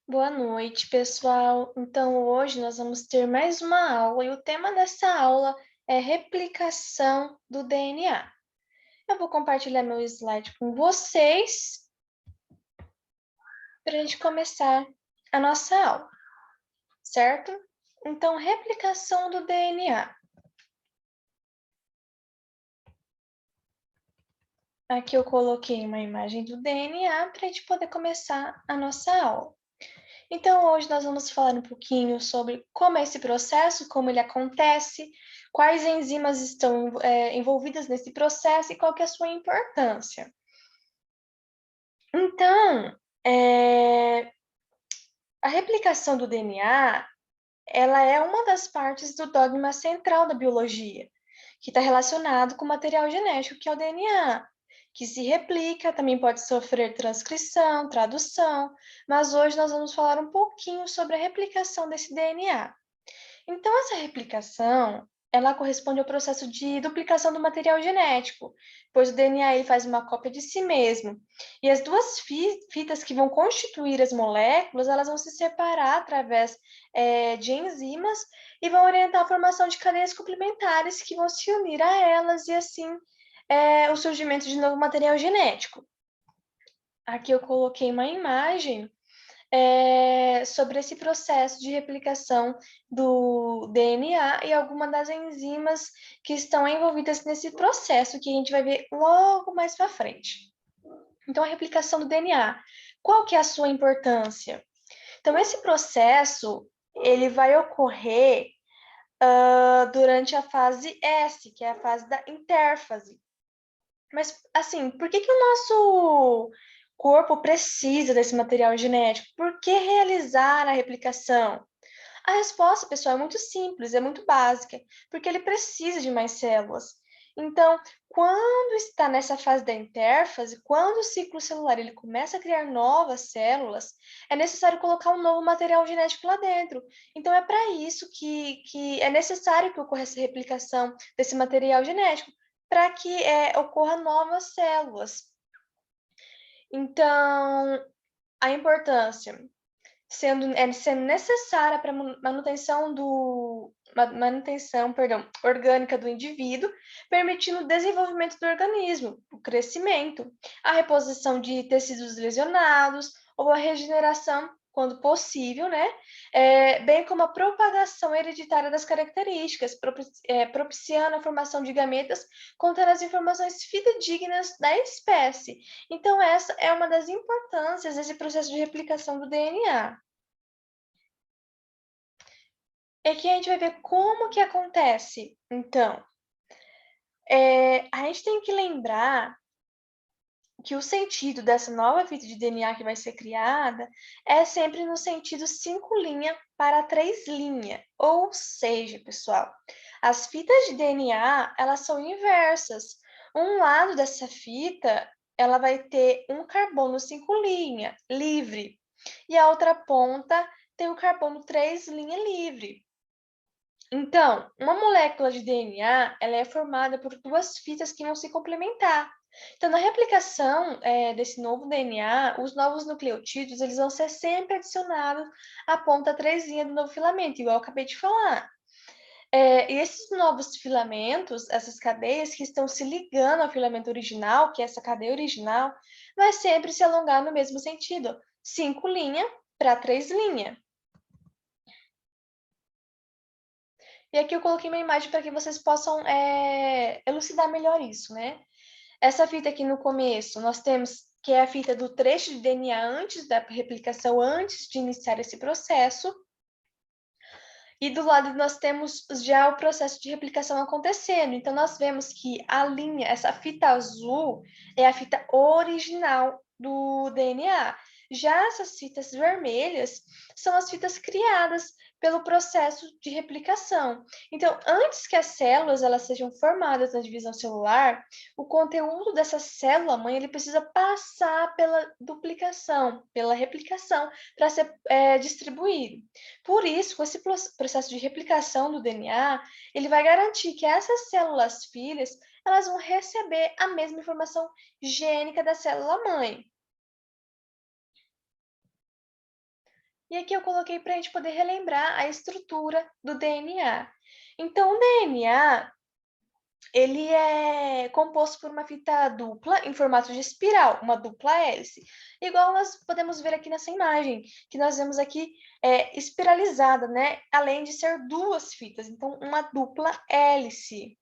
Boa noite, pessoal. Então, hoje nós vamos ter mais uma aula e o tema dessa aula é replicação do DNA. Eu vou compartilhar meu slide com vocês para a gente começar a nossa aula, certo? Então, replicação do DNA. Aqui eu coloquei uma imagem do DNA para a gente poder começar a nossa aula. Então, hoje nós vamos falar um pouquinho sobre como é esse processo, como ele acontece, quais enzimas estão envolvidas nesse processo e qual que é a sua importância. Então, a replicação do DNA, ela é uma das partes do dogma central da biologia, que está relacionado com o material genético, que é o DNA, que se replica, também pode sofrer transcrição, tradução, mas hoje nós vamos falar um pouquinho sobre a replicação desse DNA. Então, essa replicação, ela corresponde ao processo de duplicação do material genético, pois o DNA ele faz uma cópia de si mesmo. E as duas fitas que vão constituir as moléculas, elas vão se separar através de enzimas e vão orientar a formação de cadeias complementares que vão se unir a elas e assim o surgimento de novo material genético. Aqui eu coloquei uma imagem sobre esse processo de replicação do DNA e algumas das enzimas que estão envolvidas nesse processo, que a gente vai ver logo mais para frente. Então, a replicação do DNA, qual que é a sua importância? Então, esse processo, ele vai ocorrer durante a fase S, que é a fase da intérfase. Mas, assim, por que o nosso corpo precisa desse material genético? Por que realizar a replicação? A resposta, pessoal, é muito simples, é muito básica, porque ele precisa de mais células. Então, quando está nessa fase da intérfase, quando o ciclo celular ele começa a criar novas células, é necessário colocar um novo material genético lá dentro. Então, é para isso que é necessário que ocorra essa replicação desse material genético, para que ocorra novas células. Então, a importância sendo necessária para manutenção, perdão, orgânica do indivíduo, permitindo o desenvolvimento do organismo, o crescimento, a reposição de tecidos lesionados ou a regeneração, quando possível, né? Bem como a propagação hereditária das características, propiciando a formação de gametas contendo as informações fidedignas da espécie. Então, essa é uma das importâncias desse processo de replicação do DNA. É que a gente vai ver como que acontece. Então, a gente tem que lembrar que o sentido dessa nova fita de DNA que vai ser criada é sempre no sentido 5' para 3'. Ou seja, pessoal, as fitas de DNA, elas são inversas. Um lado dessa fita, ela vai ter um carbono 5' livre, e a outra ponta tem o carbono 3' livre. Então, uma molécula de DNA, ela é formada por duas fitas que vão se complementar. Então, na replicação desse novo DNA, os novos nucleotídeos, eles vão ser sempre adicionados à ponta 3' do novo filamento, igual eu acabei de falar. E esses novos filamentos, essas cadeias que estão se ligando ao filamento original, que é essa cadeia original, vai sempre se alongar no mesmo sentido, 5' para 3'. E aqui eu coloquei uma imagem para que vocês possam elucidar melhor isso, né? Essa fita aqui no começo, nós temos que é a fita do trecho de DNA antes da replicação, antes de iniciar esse processo. E do lado nós temos já o processo de replicação acontecendo. Então, nós vemos que a linha, essa fita azul, é a fita original do DNA. Já essas fitas vermelhas são as fitas criadas pelo processo de replicação. Então, antes que as células elas sejam formadas na divisão celular, o conteúdo dessa célula-mãe ele precisa passar pela duplicação, pela replicação, para ser distribuído. Por isso, com esse processo de replicação do DNA, ele vai garantir que essas células filhas elas vão receber a mesma informação gênica da célula mãe. E aqui eu coloquei para a gente poder relembrar a estrutura do DNA. Então, o DNA, ele é composto por uma fita dupla em formato de espiral, uma dupla hélice, igual nós podemos ver aqui nessa imagem, que nós vemos aqui espiralizada, né? Além de ser duas fitas, então uma dupla hélice.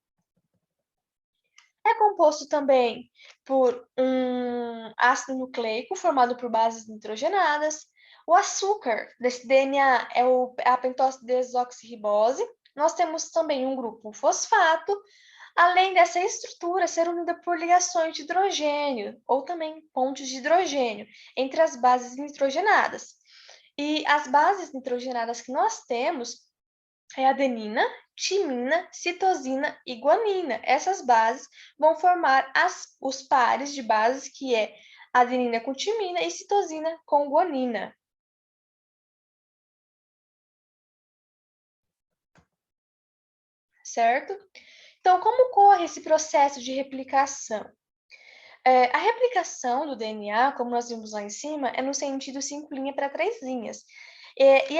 É composto também por um ácido nucleico formado por bases nitrogenadas. O açúcar desse DNA é a pentose desoxirribose. Nós temos também um grupo fosfato, além dessa estrutura ser unida por ligações de hidrogênio, ou também pontes de hidrogênio, entre as bases nitrogenadas. E as bases nitrogenadas que nós temos é adenina, timina, citosina e guanina. Essas bases vão formar os pares de bases, que é adenina com timina e citosina com guanina. Certo? Então, como ocorre esse processo de replicação? A replicação do DNA, como nós vimos lá em cima, é no sentido 5' para 3 linhas. E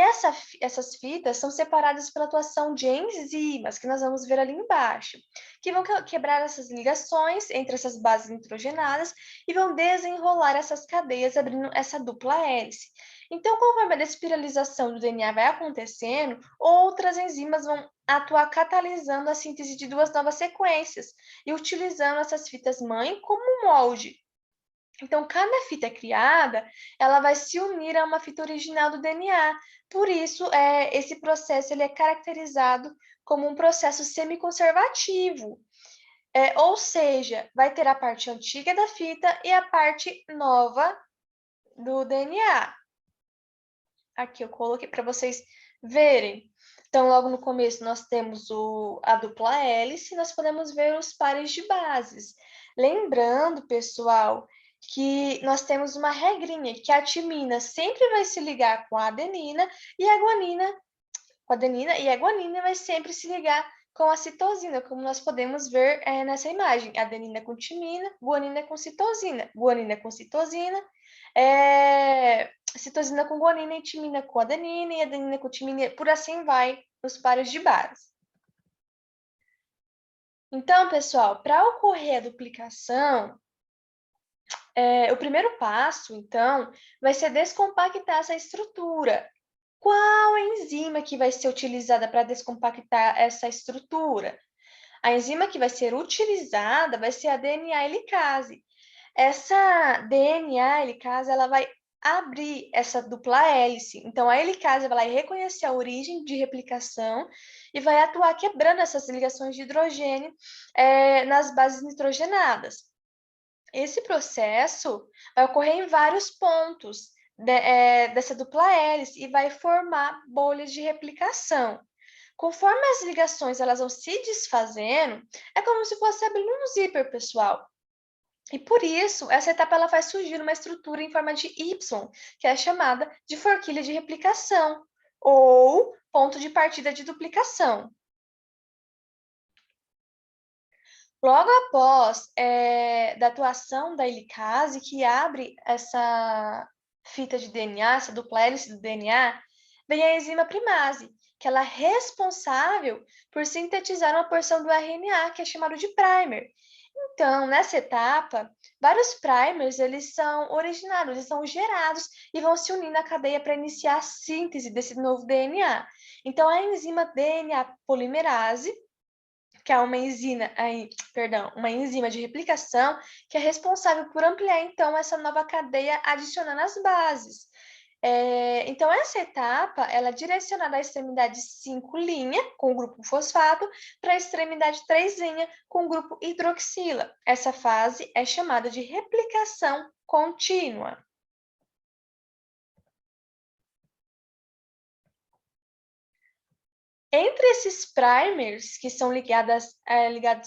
essas fitas são separadas pela atuação de enzimas, que nós vamos ver ali embaixo, que vão quebrar essas ligações entre essas bases nitrogenadas e vão desenrolar essas cadeias, abrindo essa dupla hélice. Então, conforme a despiralização do DNA vai acontecendo, outras enzimas vão atuar catalisando a síntese de duas novas sequências e utilizando essas fitas mãe como molde. Então, cada fita criada, ela vai se unir a uma fita original do DNA. Por isso, esse processo ele é caracterizado como um processo semiconservativo. Ou seja, vai ter a parte antiga da fita e a parte nova do DNA. Aqui eu coloquei para vocês verem. Então, logo no começo, nós temos a dupla hélice, nós podemos ver os pares de bases. Lembrando, pessoal, que nós temos uma regrinha, que a timina sempre vai se ligar com a adenina e a guanina, com a adenina, e a guanina vai sempre se ligar com a citosina, como nós podemos ver nessa imagem. Adenina com timina, guanina com citosina, guanina com citosina, citosina com guanina e timina com adenina, e adenina com timina, por assim vai, os pares de base. Então, pessoal, para ocorrer a duplicação, o primeiro passo, então, vai ser descompactar essa estrutura. Qual enzima que vai ser utilizada para descompactar essa estrutura? A enzima que vai ser utilizada vai ser a DNA helicase. Essa DNA helicase, ela vai abrir essa dupla hélice. Então, a helicase vai reconhecer a origem de replicação e vai atuar quebrando essas ligações de hidrogênio nas bases nitrogenadas. Esse processo vai ocorrer em vários pontos dessa dupla hélice e vai formar bolhas de replicação. Conforme as ligações elas vão se desfazendo, é como se fosse abrindo um zíper, pessoal. E por isso, essa etapa ela faz surgir uma estrutura em forma de Y, que é chamada de forquilha de replicação, ou ponto de partida de duplicação. Logo após da atuação da helicase, que abre essa fita de DNA, essa dupla hélice do DNA, vem a enzima primase, que ela é responsável por sintetizar uma porção do RNA, que é chamado de primer. Então, nessa etapa, vários primers eles são originados, eles são gerados e vão se unir na cadeia para iniciar a síntese desse novo DNA. Então, a enzima DNA polimerase, que é uma enzima de replicação, que é responsável por ampliar, então, essa nova cadeia adicionando as bases. Então, essa etapa, ela é direcionada à extremidade 5' com o grupo fosfato, para a extremidade 3' com o grupo hidroxila. Essa fase é chamada de replicação contínua. Entre esses primers que são ligados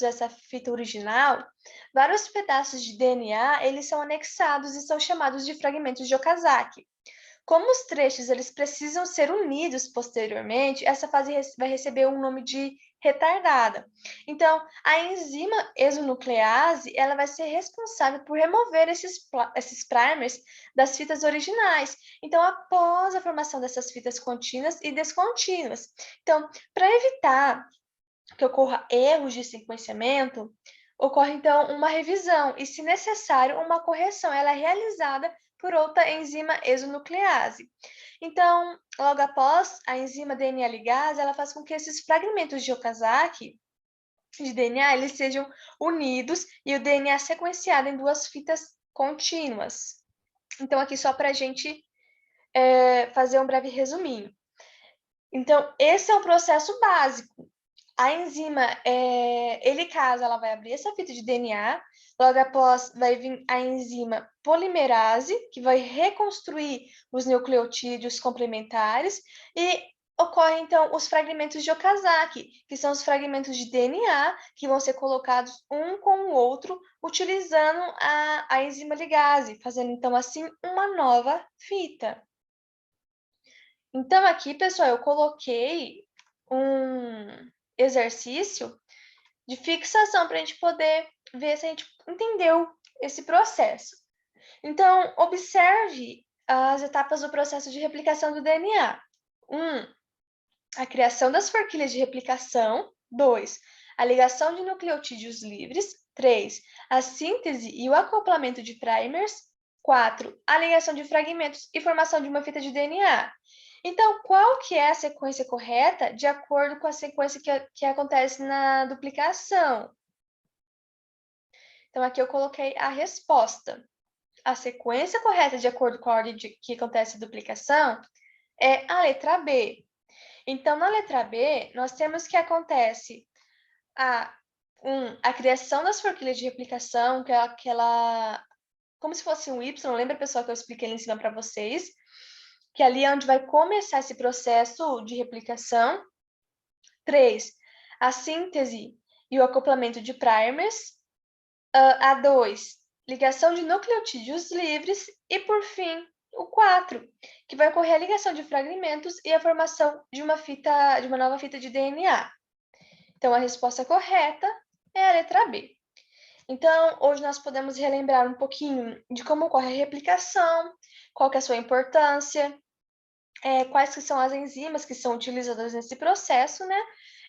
a essa fita original, vários pedaços de DNA eles são anexados e são chamados de fragmentos de Okazaki. Como os trechos eles precisam ser unidos posteriormente, essa fase vai receber um nome de retardada. Então, a enzima exonuclease, ela vai ser responsável por remover esses primers das fitas originais. Então, após a formação dessas fitas contínuas e descontínuas. Então, para evitar que ocorra erros de sequenciamento, ocorre então uma revisão e, se necessário, uma correção. Ela é realizada por outra enzima exonuclease. Então, logo após a enzima DNA ligase, ela faz com que esses fragmentos de Okazaki de DNA eles sejam unidos e o DNA sequenciado em duas fitas contínuas. Então, aqui só para a gente fazer um breve resuminho. Então, esse é o processo básico. A enzima helicase, ela vai abrir essa fita de DNA, logo após vai vir a enzima polimerase, que vai reconstruir os nucleotídeos complementares, e ocorrem, então, os fragmentos de Okazaki, que são os fragmentos de DNA que vão ser colocados um com o outro, utilizando a enzima ligase, fazendo, então, assim, uma nova fita. Então, aqui, pessoal, eu coloquei um exercício de fixação para a gente poder ver se a gente entendeu esse processo. Então, observe as etapas do processo de replicação do DNA. 1. A criação das forquilhas de replicação. 2. A ligação de nucleotídeos livres. 3. A síntese e o acoplamento de primers. 4. A ligação de fragmentos e formação de uma fita de DNA. Então, qual que é a sequência correta de acordo com a sequência que acontece na duplicação? Então, aqui eu coloquei a resposta. A sequência correta de acordo com a ordem que acontece a duplicação é a letra B. Então, na letra B, nós temos que acontece a criação das forquilhas de replicação, que é aquela, como se fosse um Y, lembra, pessoal, que eu expliquei ali em cima para vocês? Que ali é onde vai começar esse processo de replicação. 3. A síntese e o acoplamento de primers. A 2. Ligação de nucleotídeos livres. E, por fim, o 4, que vai ocorrer a ligação de fragmentos e a formação de uma nova fita de DNA. Então, a resposta correta é a letra B. Então, hoje nós podemos relembrar um pouquinho de como ocorre a replicação, qual que é a sua importância, quais que são as enzimas que são utilizadas nesse processo, né?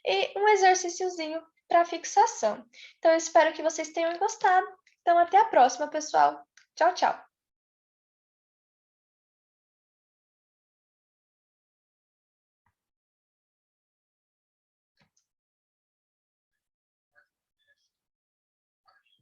E um exercíciozinho para fixação. Então, eu espero que vocês tenham gostado. Então, até a próxima, pessoal. Tchau, tchau!